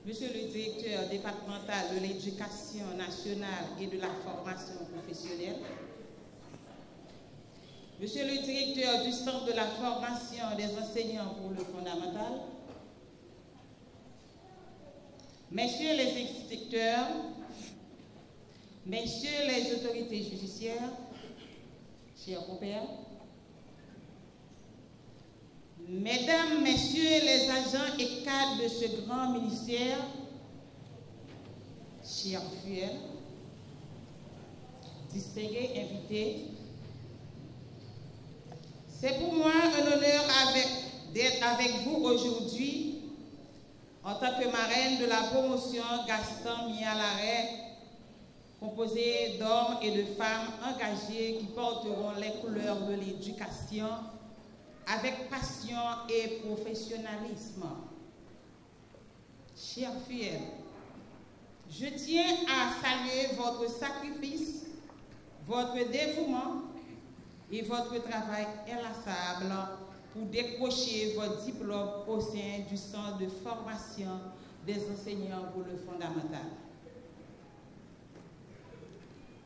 Monsieur le directeur départemental de l'éducation nationale et de la formation professionnelle, Monsieur le directeur du Centre de la formation des enseignants pour le fondamental, Messieurs les inspecteurs, Messieurs les autorités judiciaires, chers compères, Mesdames, Messieurs les agents et cadres de ce grand ministère, chers fidèles, distingués invités, c'est pour moi un honneur d'être avec vous aujourd'hui en tant que marraine de la promotion Gaston Mialaré, composée d'hommes et de femmes engagés qui porteront les couleurs de l'éducation avec passion et professionnalisme. Chers fidèles, je tiens à saluer votre sacrifice, votre dévouement et votre travail inlassable pour décrocher votre diplôme au sein du Centre de formation des enseignants pour le fondamental.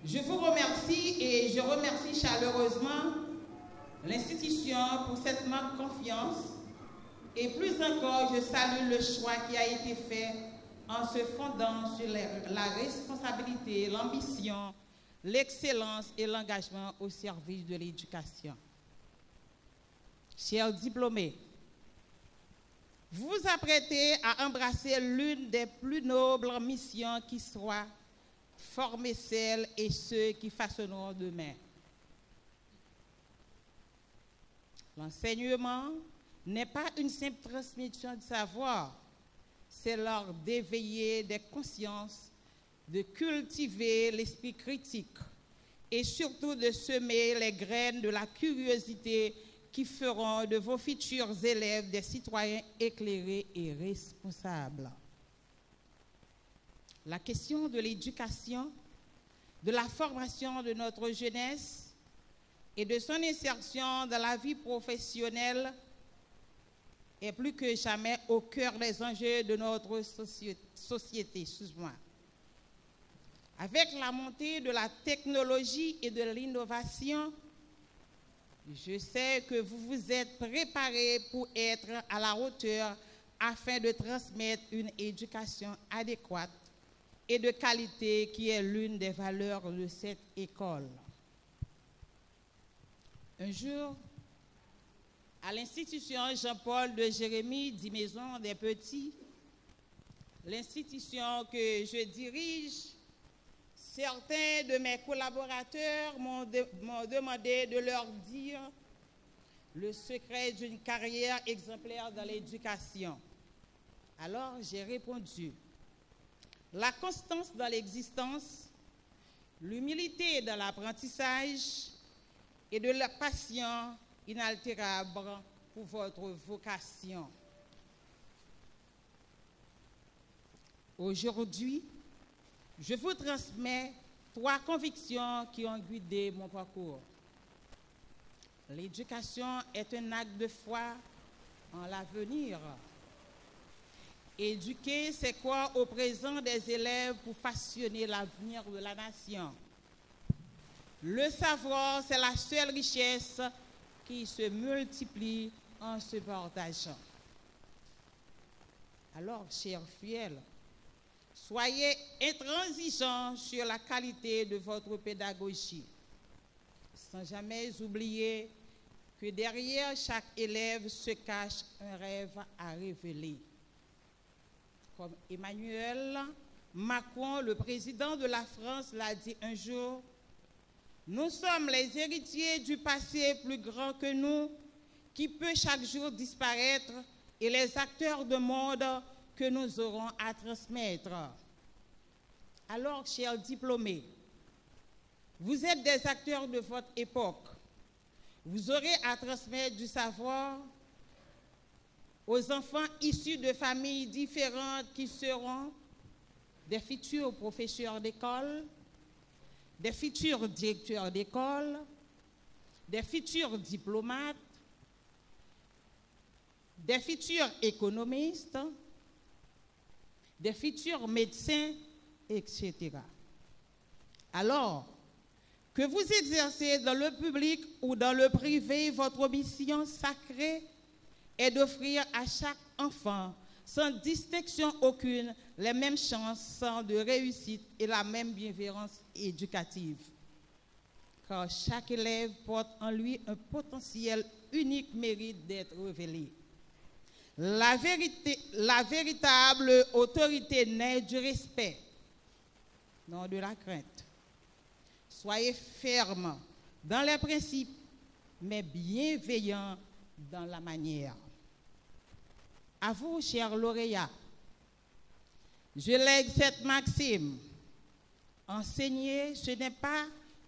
Je vous remercie et je remercie chaleureusement l'institution pour cette marque de confiance et plus encore, je salue le choix qui a été fait en se fondant sur la responsabilité, l'ambition, l'excellence et l'engagement au service de l'éducation. Chers diplômés, vous vous apprêtez à embrasser l'une des plus nobles missions qui soit former celles et ceux qui façonneront demain. L'enseignement n'est pas une simple transmission de savoir, c'est l'art d'éveiller des consciences, de cultiver l'esprit critique et surtout de semer les graines de la curiosité qui feront de vos futurs élèves des citoyens éclairés et responsables. La question de l'éducation, de la formation de notre jeunesse et de son insertion dans la vie professionnelle est plus que jamais au cœur des enjeux de notre société. Avec la montée de la technologie et de l'innovation, je sais que vous vous êtes préparés pour être à la hauteur afin de transmettre une éducation adéquate et de qualité qui est l'une des valeurs de cette école. Un jour, à l'institution Jean-Paul de Jérémie dit Maison des Petits, l'institution que je dirige, certains de mes collaborateurs m'ont demandé de leur dire le secret d'une carrière exemplaire dans l'éducation. Alors j'ai répondu, la constance dans l'existence, l'humilité dans l'apprentissage et de la passion inaltérable pour votre vocation. Aujourd'hui, je vous transmets 3 convictions qui ont guidé mon parcours. L'éducation est un acte de foi en l'avenir. Éduquer, c'est quoi au présent des élèves pour façonner l'avenir de la nation. Le savoir, c'est la seule richesse qui se multiplie en se partageant. Alors, chers fidèles, soyez intransigeants sur la qualité de votre pédagogie, sans jamais oublier que derrière chaque élève se cache un rêve à révéler. Comme Emmanuel Macron, le président de la France, l'a dit un jour, nous sommes les héritiers du passé plus grand que nous, qui peut chaque jour disparaître, et les acteurs de monde que nous aurons à transmettre. Alors, chers diplômés, vous êtes des acteurs de votre époque. Vous aurez à transmettre du savoir aux enfants issus de familles différentes qui seront des futurs professeurs d'école, des futurs directeurs d'école, des futurs diplomates, des futurs économistes, des futurs médecins, etc. Alors que vous exercez dans le public ou dans le privé, votre mission sacrée est d'offrir à chaque enfant, sans distinction aucune, les mêmes chances de réussite et la même bienveillance éducative. Car chaque élève porte en lui un potentiel unique mérite d'être révélé. La véritable autorité naît du respect, non de la crainte. Soyez fermes dans les principes, mais bienveillants dans la manière. À vous, chers lauréats, je lègue cette maxime. Enseigner, ce n'est pas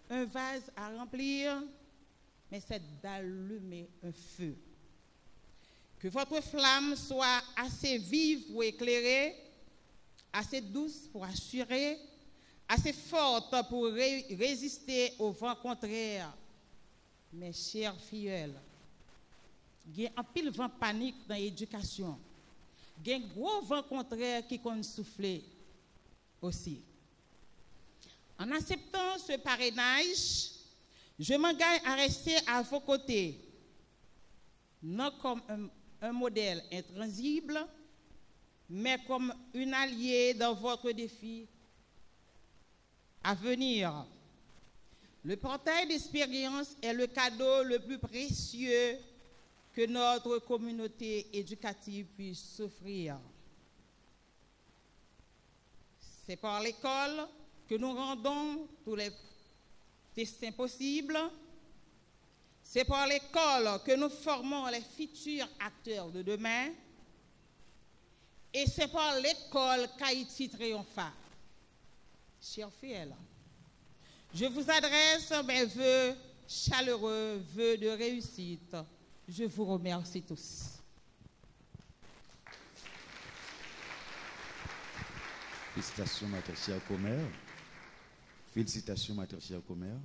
un vase à remplir, mais c'est d'allumer un feu. Que votre flamme soit assez vive pour éclairer, assez douce pour assurer, assez forte pour résister au vent contraire. Mes chers filleuls, il y a un pile vent panique dans l'éducation. Il y a un gros vent contraire qui compte souffler aussi. En acceptant ce parrainage, je m'engage à rester à vos côtés, non comme un modèle intransible, mais comme une alliée dans votre défi à venir. Le portail d'expérience est le cadeau le plus précieux que notre communauté éducative puisse s'offrir. C'est par l'école que nous rendons tous les destins possibles. C'est par l'école que nous formons les futurs acteurs de demain. Et c'est par l'école qu'Haïti triomphera. Chers fidèles, je vous adresse mes vœux chaleureux, vœux de réussite. Je vous remercie tous. Félicitations, ma chère Comer. Félicitations, ma chère Comer.